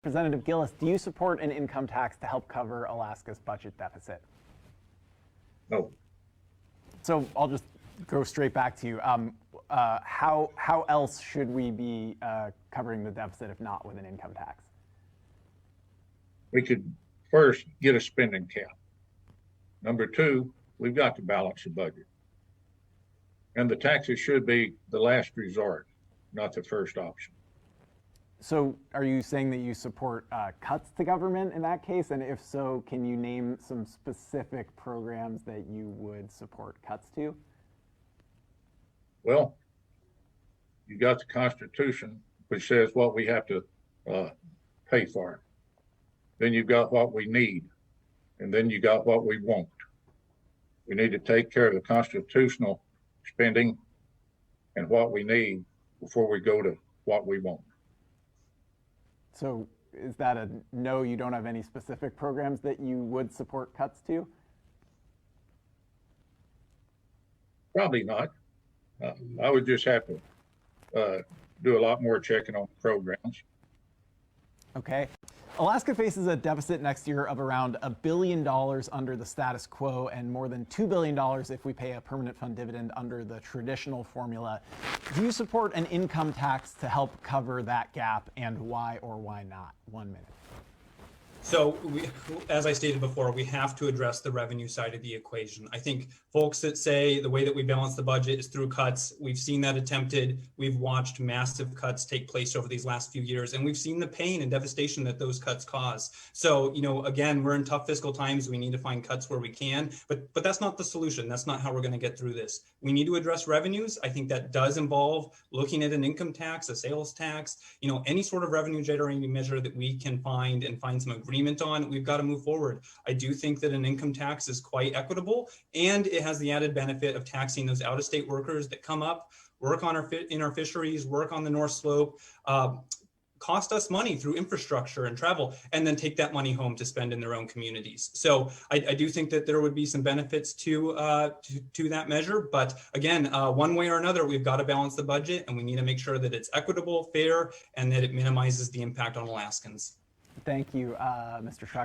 Representative Gillis, do you support an income tax to help cover Alaska's budget deficit? No. So I'll just go straight back to you. How else should we be covering the deficit if not with an income tax? We could first get a spending cap. Number two, we've got to balance the budget. And the taxes should be the last resort, not the first option. So are you saying that you support cuts to government in that case? And if so, can you name some specific programs that you would support cuts to? Well, you got the Constitution, which says what we have to pay for. Then you've got what we need, and then you got what we want. We need to take care of the constitutional spending and what we need before we go to what we want. So is that a no, you don't have any specific programs that you would support cuts to? Probably not. I would just have to do a lot more checking on programs. Okay. Alaska faces a deficit next year of around $1 billion under the status quo and more than $2 billion if we pay a permanent fund dividend under the traditional formula. Do you support an income tax to help cover that gap, and why or why not? 1 minute. So as I stated before, we have to address the revenue side of the equation. I think folks that say the way that we balance the budget is through cuts, we've seen that attempted. We've watched massive cuts take place over these last few years, and we've seen the pain and devastation that those cuts cause. So, again, we're in tough fiscal times. We need to find cuts where we can, but that's not the solution. That's not how we're going to get through this. We need to address revenues. I think that does involve looking at an income tax, a sales tax, any sort of revenue generating measure that we can find some agreement on. We've got to move forward. I do think that an income tax is quite equitable, and it has the added benefit of taxing those out-of-state workers that come up, work on in our fisheries, work on the North Slope, cost us money through infrastructure and travel, and then take that money home to spend in their own communities. So I do think that there would be some benefits to that measure. But again, one way or another, we've got to balance the budget, and we need to make sure that it's equitable, fair, and that it minimizes the impact on Alaskans. Thank you, Mr. Schreiber.